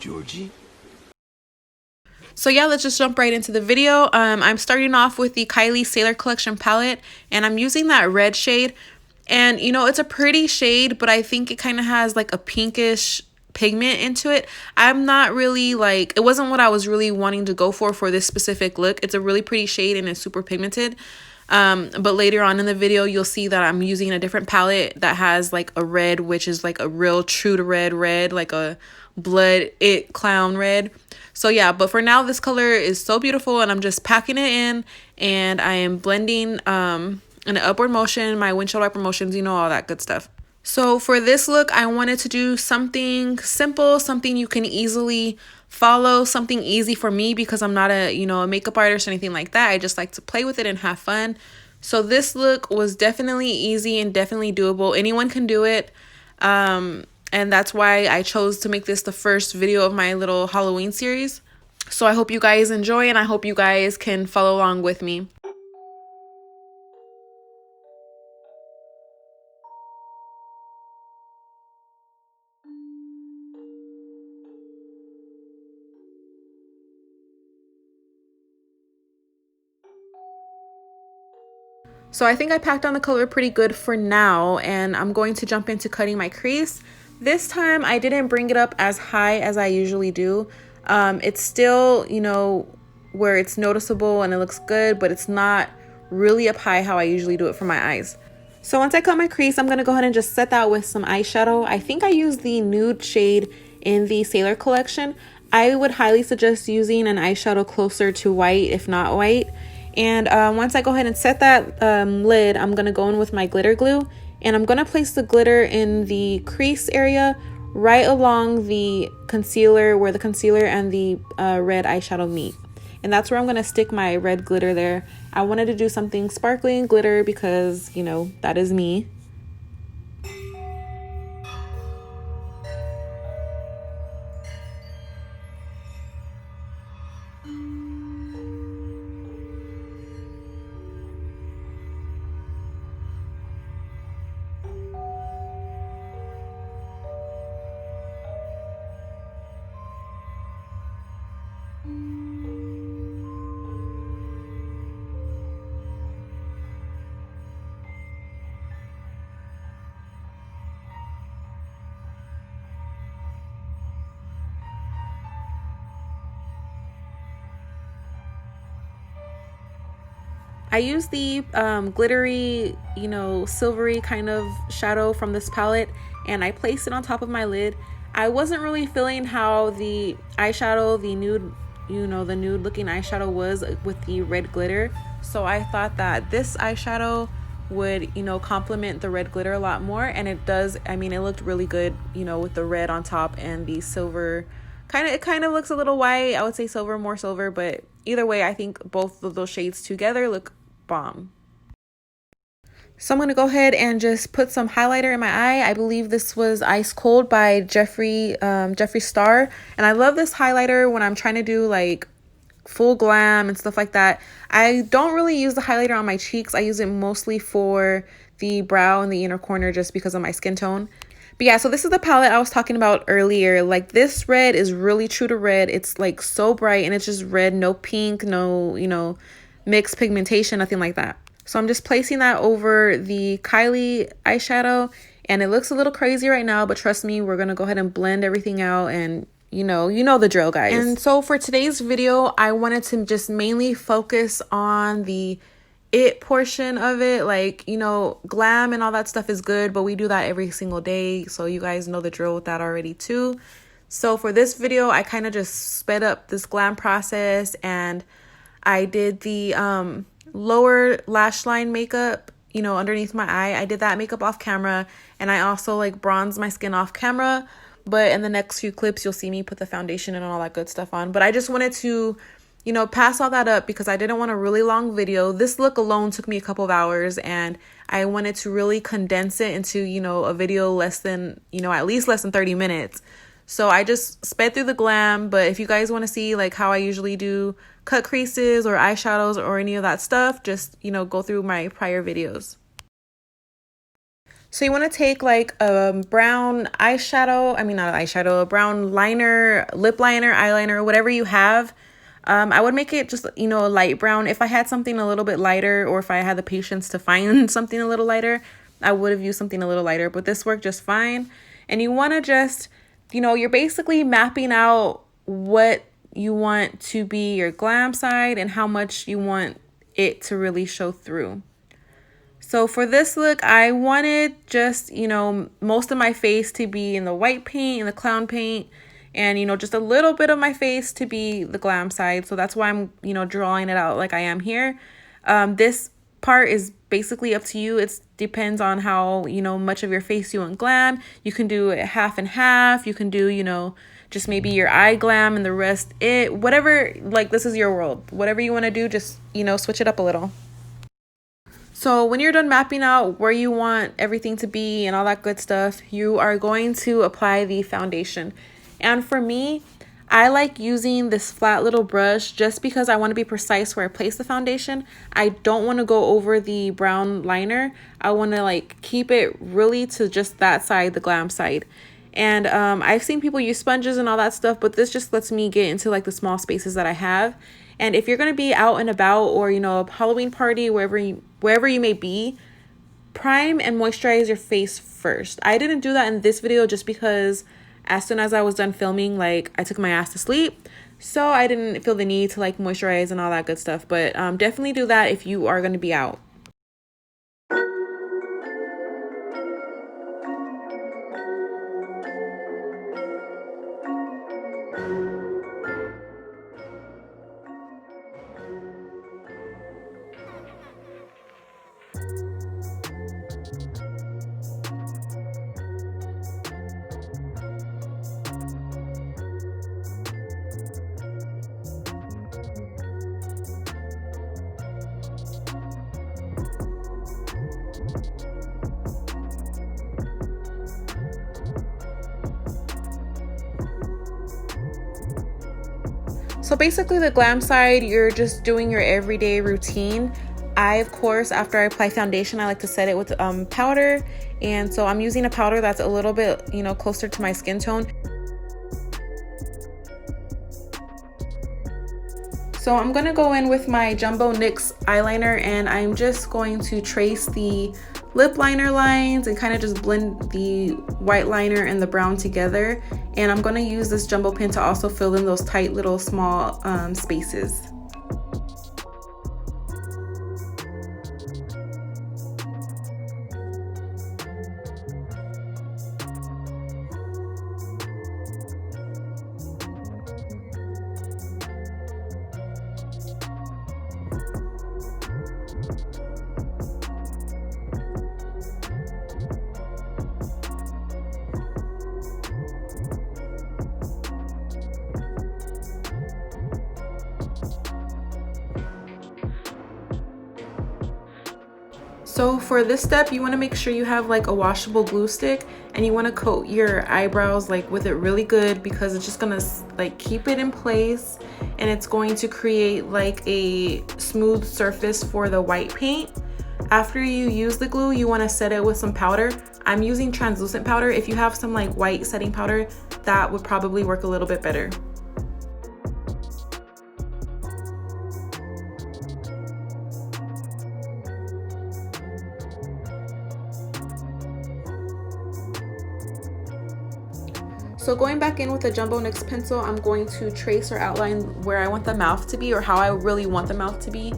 Georgie. So yeah, let's just jump right into the video. I'm starting off with the Kylie Sailor Collection palette, and I'm using that red shade. And you know, it's a pretty shade, but I think it kind of has like a pinkish pigment into it. I'm not really like, it wasn't what I was really wanting to go for this specific look. It's a really pretty shade and it's super pigmented. But later on in the video, you'll see that I'm using a different palette that has like a red, which is like a real true to red, like a blood it clown red. So yeah, but for now, this color is so beautiful, and I'm just packing it in, and I am blending in an upward motion, my windshield wiper motions, you know, all that good stuff. So for this look, I wanted to do something simple, something you can easily follow, something easy for me because I'm not a, you know, a makeup artist or anything like that. I just like to play with it and have fun. So this look was definitely easy and definitely doable. Anyone can do it. And that's why I chose to make this the first video of my little Halloween series. So I hope you guys enjoy, and I hope you guys can follow along with me. So I think I packed on the color pretty good for now, and I'm going to jump into cutting my crease. This time I didn't bring it up as high as I usually do. It's still, you know, where it's noticeable and it looks good, but it's not really up high how I usually do it for my eyes. So once I cut my crease, I'm going to go ahead and just set that with some eyeshadow. I think I used the nude shade in the Sailor collection. I would highly suggest using an eyeshadow closer to white, if not white. And once I go ahead and set that lid, I'm going to go in with my glitter glue. And I'm going to place the glitter in the crease area right along the concealer, where the concealer and the red eyeshadow meet. And that's where I'm going to stick my red glitter there. I wanted to do something sparkling glitter because, you know, that is me. I use the glittery, you know, silvery kind of shadow from this palette, and I placed it on top of my lid. I wasn't really feeling how the eyeshadow, the nude, you know, the nude looking eyeshadow was with the red glitter. So I thought that this eyeshadow would, you know, complement the red glitter a lot more. And it does. I mean, it looked really good, you know, with the red on top and the silver. It kind of looks a little white. I would say silver, more silver, but either way, I think both of those shades together look bomb. So I'm going to go ahead and just put some highlighter in my eye. I believe this was Ice Cold by Jeffree Star. And I love this highlighter when I'm trying to do like full glam and stuff like that. I don't really use the highlighter on my cheeks. I use it mostly for the brow and the inner corner just because of my skin tone. But yeah, so this is the palette I was talking about earlier. Like, this red is really true to red. It's like so bright, and it's just red, no pink, no, you know, mixed pigmentation, nothing like that. So I'm just placing that over the Kylie eyeshadow, and it looks a little crazy right now, but trust me, we're gonna go ahead and blend everything out, and you know the drill, guys. And so for today's video, I wanted to just mainly focus on the it portion of it. Like, you know, glam and all that stuff is good, but we do that every single day, so you guys know the drill with that already too. So for this video, I kind of just sped up this glam process, and I did the lower lash line makeup, you know, underneath my eye. I did that makeup off camera, and I also like bronzed my skin off camera, but in the next few clips you'll see me put the foundation and all that good stuff on. But I just wanted to, you know, pass all that up because I didn't want a really long video. This look alone took me a couple of hours, and I wanted to really condense it into, you know, a video less than, you know, at least less than 30 minutes. So I just sped through the glam. But if you guys want to see like how I usually do cut creases or eyeshadows or any of that stuff, just, you know, go through my prior videos. So you want to take like a brown eyeshadow, I mean not eyeshadow, a brown liner, lip liner, eyeliner, whatever you have. I would make it just, you know, a light brown. If I had something a little bit lighter, or if I had the patience to find something a little lighter, I would have used something a little lighter, but this worked just fine. And you want to just, you know, you're basically mapping out what you want to be your glam side and how much you want it to really show through. So for this look, I wanted just, you know, most of my face to be in the white paint and the clown paint, and, you know, just a little bit of my face to be the glam side. So that's why I'm, you know, drawing it out like I am here. This part is basically up to you. It depends on how, you know, much of your face you want glam. You can do it half and half. You can do, you know, just maybe your eye glam and the rest whatever, like, this is your world. Whatever you want to do, just, you know, switch it up a little. So when you're done mapping out where you want everything to be and all that good stuff, you are going to apply the foundation. And for me, I like using this flat little brush just because I want to be precise where I place the foundation. I don't want to go over the brown liner. I want to like keep it really to just that side, the glam side. And I've seen people use sponges and all that stuff, but this just lets me get into like the small spaces that I have. And if you're going to be out and about, or, you know, a Halloween party, wherever you may be, prime and moisturize your face first. I didn't do that in this video just because as soon as I was done filming, like, I took my ass to sleep. So I didn't feel the need to like moisturize and all that good stuff. But definitely do that if you are going to be out. So basically the glam side, you're just doing your everyday routine. I, of course, after I apply foundation, I like to set it with powder. And so I'm using a powder that's a little bit, you know, closer to my skin tone. So I'm going to go in with my Jumbo NYX eyeliner, and I'm just going to trace the lip liner lines and kind of just blend the white liner and the brown together. And I'm going to use this jumbo pen to also fill in those tight little small spaces. So for this step, you want to make sure you have like a washable glue stick, and you want to coat your eyebrows like with it really good, because it's just gonna like keep it in place, and it's going to create like a smooth surface for the white paint. After you use the glue, you want to set it with some powder. I'm using translucent powder. If you have some like white setting powder, that would probably work a little bit better. So going back in with a Jumbo NYX pencil, I'm going to trace or outline where I want the mouth to be, or how I really want the mouth to be.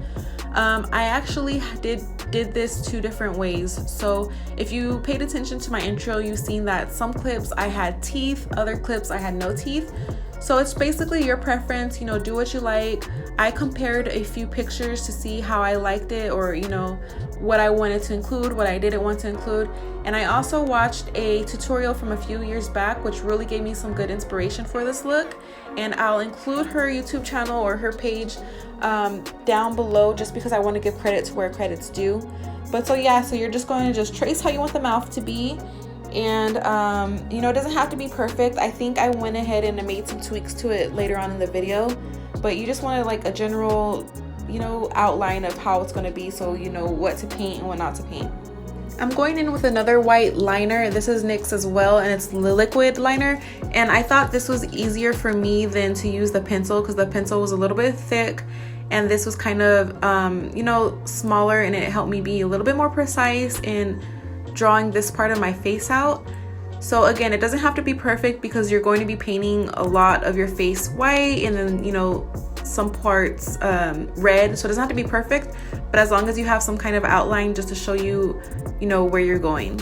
I actually did this 2 different ways. So if you paid attention to my intro, you've seen that some clips I had teeth, other clips I had no teeth. So it's basically your preference, you know, do what you like. I compared a few pictures to see how I liked it, or, you know, what I wanted to include, what I didn't want to include. And I also watched a tutorial from a few years back, which really gave me some good inspiration for this look. And I'll include her YouTube channel or her page down below, just because I want to give credit to where credit's due. But so yeah, so you're just going to just trace how you want the mouth to be. And you know, it doesn't have to be perfect. I think I went ahead and made some tweaks to it later on in the video, but you just want like a general, you know, outline of how it's going to be, so you know what to paint and what not to paint. I'm going in with another white liner. This is NYX as well, and it's the liquid liner. And I thought this was easier for me than to use the pencil because the pencil was a little bit thick, and this was kind of, you know, smaller, and it helped me be a little bit more precise in drawing this part of my face out. So again, it doesn't have to be perfect because you're going to be painting a lot of your face white and then, you know, some parts red, so it doesn't have to be perfect, but as long as you have some kind of outline just to show you, you know, where you're going.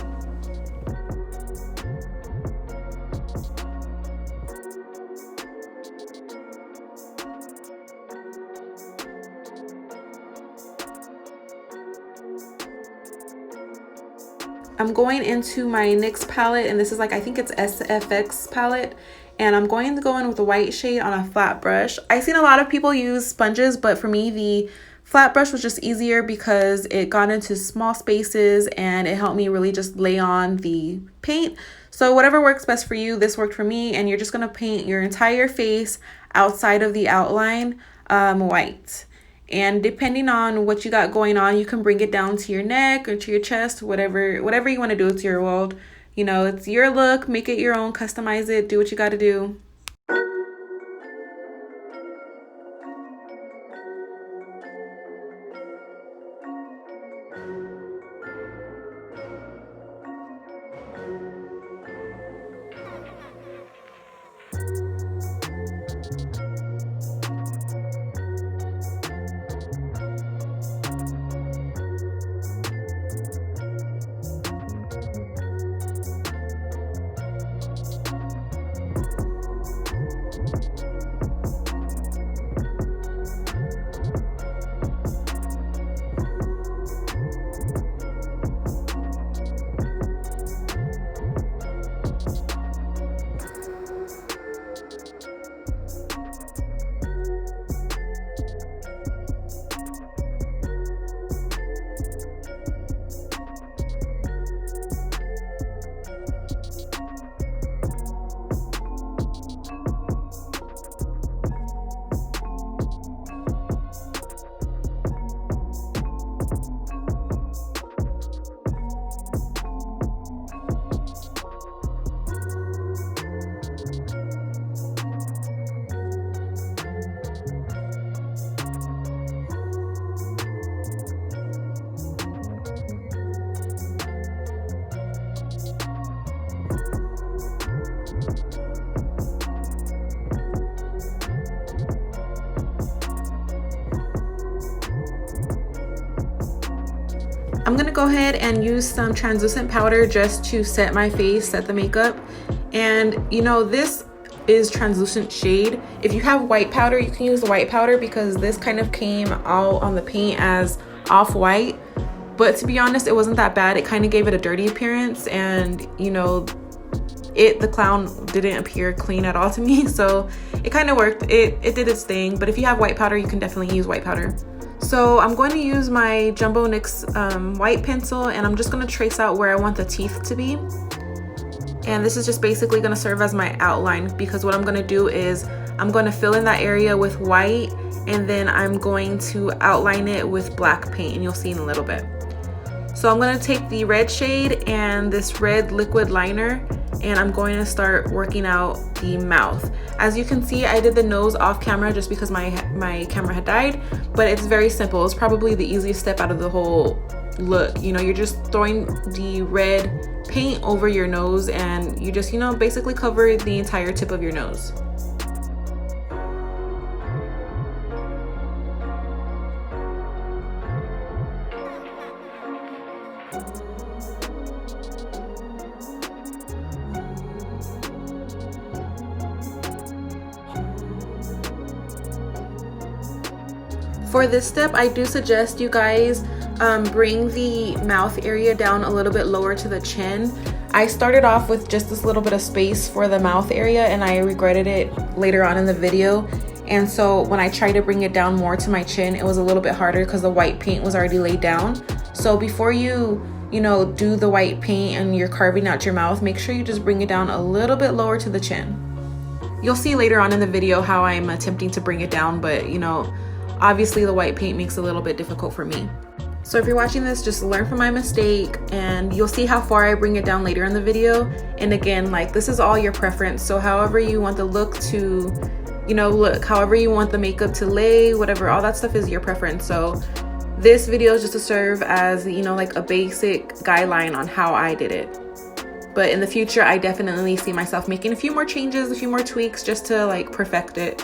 I'm going into my NYX palette, and this is like, I think it's SFX palette, and I'm going to go in with a white shade on a flat brush. I've seen a lot of people use sponges, but for me the flat brush was just easier because it got into small spaces and it helped me really just lay on the paint. So whatever works best for you, this worked for me, and you're just gonna paint your entire face outside of the outline white. And depending on what you got going on, you can bring it down to your neck or to your chest, whatever you want to do. It's your world. You know, it's your look. Make it your own, customize it, do what you got to do. I'm gonna go ahead and use some translucent powder just to set my face, set the makeup. And you know, this is translucent shade. If you have white powder, you can use the white powder because this kind of came out on the paint as off-white. But to be honest, it wasn't that bad. It kind of gave it a dirty appearance, and you know, the clown didn't appear clean at all to me, so it kind of worked. It did its thing. But if you have white powder, you can definitely use white powder. So I'm going to use my Jumbo NYX white pencil, and I'm just going to trace out where I want the teeth to be. And this is just basically going to serve as my outline, because what I'm going to do is I'm going to fill in that area with white, and then I'm going to outline it with black paint, and you'll see in a little bit. So I'm going to take the red shade and this red liquid liner, and I'm going to start working out the mouth. As you can see, I did the nose off camera just because my camera had died, but it's very simple. It's probably the easiest step out of the whole look. You know, you're just throwing the red paint over your nose, and you just, you know, basically cover the entire tip of your nose. For this step, I do suggest you guys bring the mouth area down a little bit lower to the chin. I started off with just this little bit of space for the mouth area, and I regretted it later on in the video. And so when I tried to bring it down more to my chin, it was a little bit harder because the white paint was already laid down. So before you know, do the white paint and you're carving out your mouth, make sure you just bring it down a little bit lower to the chin. You'll see later on in the video how I'm attempting to bring it down, but you know, obviously the white paint makes it a little bit difficult for me. So if you're watching this, just learn from my mistake and you'll see how far I bring it down later in the video. And again, like, this is all your preference. So however you want the look to, you know, look, however you want the makeup to lay, whatever, all that stuff is your preference. So this video is just to serve as, you know, like a basic guideline on how I did it. But in the future, I definitely see myself making a few more changes, a few more tweaks just to like perfect it.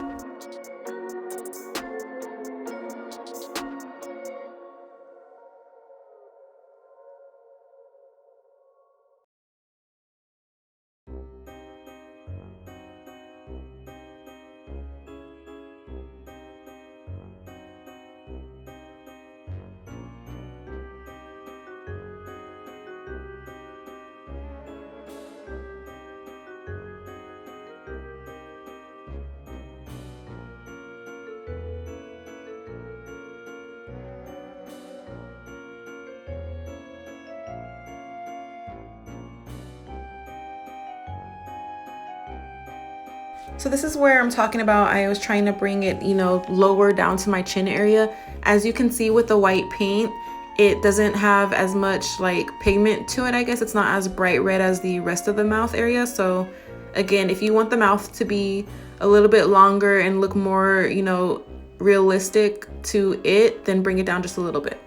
So this is where I'm talking about I was trying to bring it, you know, lower down to my chin area. As you can see with the white paint, it doesn't have as much like pigment to it, I guess. It's not as bright red as the rest of the mouth area. So again, if you want the mouth to be a little bit longer and look more, you know, realistic to it, then bring it down just a little bit.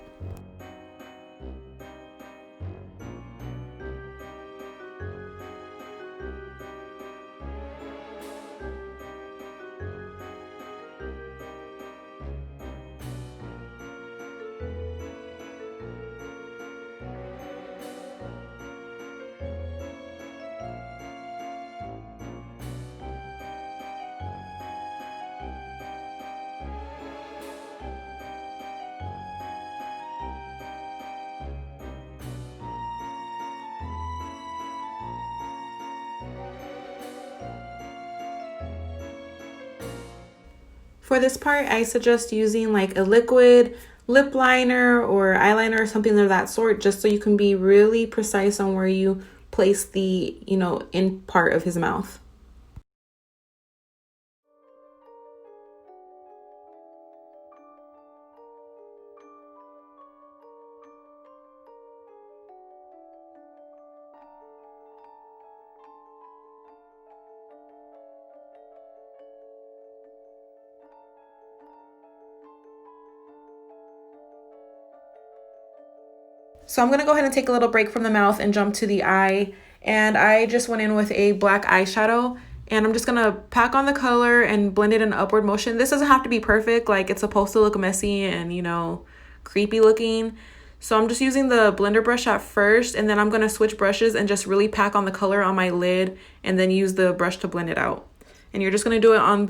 For this part, I suggest using like a liquid lip liner or eyeliner or something of that sort, just so you can be really precise on where you place the, you know, in part of his mouth. So I'm gonna go ahead and take a little break from the mouth and jump to the eye. And I just went in with a black eyeshadow and I'm just gonna pack on the color and blend it in upward motion. This doesn't have to be perfect, like it's supposed to look messy and, you know, creepy looking. So I'm just using the blender brush at first, and then I'm gonna switch brushes and just really pack on the color on my lid and then use the brush to blend it out. And you're just gonna do it on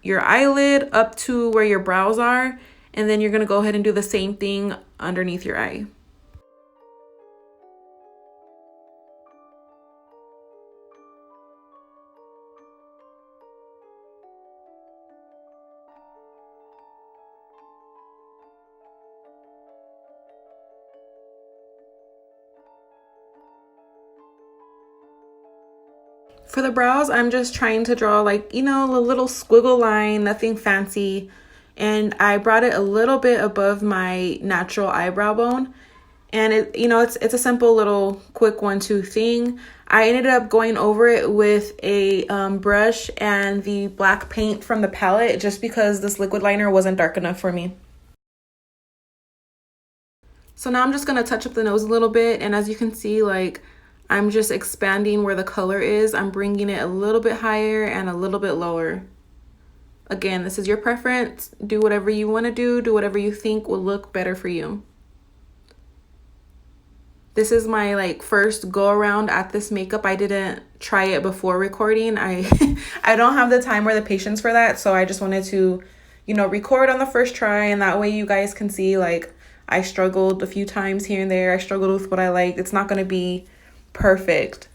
your eyelid up to where your brows are, and then you're gonna go ahead and do the same thing underneath your eye. For the brows, I'm just trying to draw like, you know, a little squiggle line, nothing fancy. And I brought it a little bit above my natural eyebrow bone. And it, you know, it's a simple little quick 1-2 thing. I ended up going over it with a brush and the black paint from the palette just because this liquid liner wasn't dark enough for me. So now I'm just gonna touch up the nose a little bit, and as you can see, like, I'm just expanding where the color is. I'm bringing it a little bit higher and a little bit lower. Again, this is your preference. Do whatever you want to do whatever you think will look better for you. This is my like first go around at this makeup. I didn't try it before recording. I don't have the time or the patience for that, so I just wanted to, you know, record on the first try, and that way you guys can see like I struggled a few times here and there. I struggled with what I liked. It's not going to be perfect.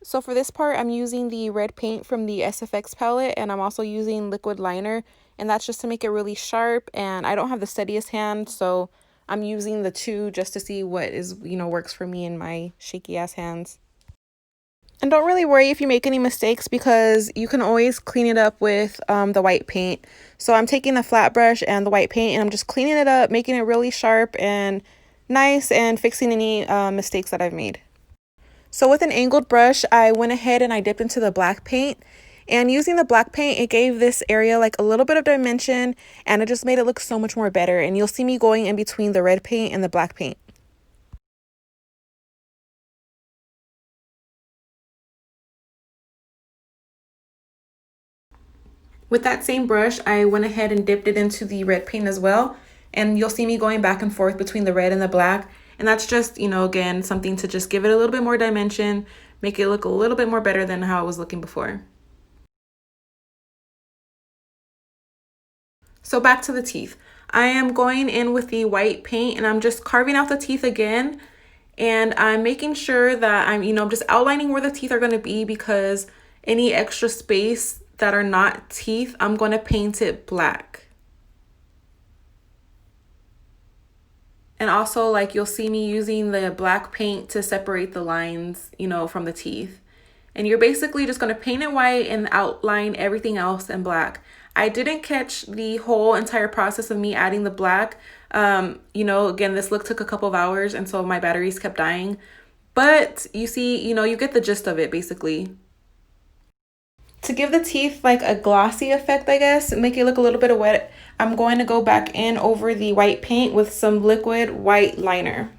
So for this part, I'm using the red paint from the SFX palette, and I'm also using liquid liner, and that's just to make it really sharp. And I don't have the steadiest hand, so I'm using the two just to see what is, you know, works for me in my shaky ass hands. And don't really worry if you make any mistakes because you can always clean it up with the white paint. So I'm taking the flat brush and the white paint and I'm just cleaning it up, making it really sharp and nice and fixing any mistakes that I've made. So with an angled brush, I went ahead and I dipped into the black paint. And using the black paint, it gave this area like a little bit of dimension and it just made it look so much more better. And you'll see me going in between the red paint and the black paint. With that same brush, I went ahead and dipped it into the red paint as well. And you'll see me going back and forth between the red and the black. And that's just, you know, again, something to just give it a little bit more dimension, make it look a little bit more better than how it was looking before. So back to the teeth. I am going in with the white paint and I'm just carving out the teeth again. And I'm making sure that I'm just outlining where the teeth are going to be because any extra space that are not teeth, I'm going to paint it black. And also, like, you'll see me using the black paint to separate the lines, from the teeth. And you're basically just going to paint it white and outline everything else in black. I didn't catch the whole entire process of me adding the black. Again, this look took a couple of hours and so my batteries kept dying. But you see, you get the gist of it basically. To give the teeth like a glossy effect, I guess, make it look a little bit wet, I'm going to go back in over the white paint with some liquid white liner.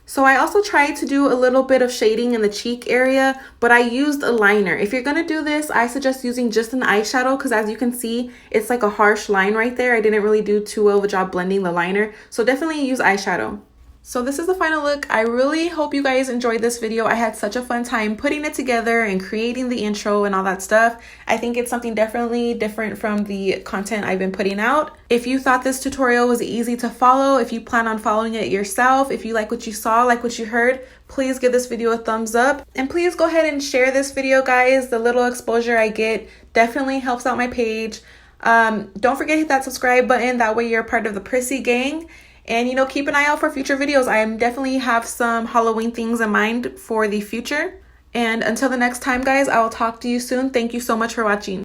So I also tried to do a little bit of shading in the cheek area, but I used a liner. If you're gonna do this, I suggest using just an eyeshadow because as you can see, it's like a harsh line right there. I didn't really do too well of a job blending the liner, so definitely use eyeshadow. So this is the final look. I really hope you guys enjoyed this video. I had such a fun time putting it together and creating the intro and all that stuff. I think it's something definitely different from the content I've been putting out. If you thought this tutorial was easy to follow, if you plan on following it yourself, if you like what you saw, like what you heard, please give this video a thumbs up. And please go ahead and share this video, guys. The little exposure I get definitely helps out my page. Don't forget to hit that subscribe button. That way you're a part of the Prissy gang. And, keep an eye out for future videos. I definitely have some Halloween things in mind for the future. And until the next time, guys, I will talk to you soon. Thank you so much for watching.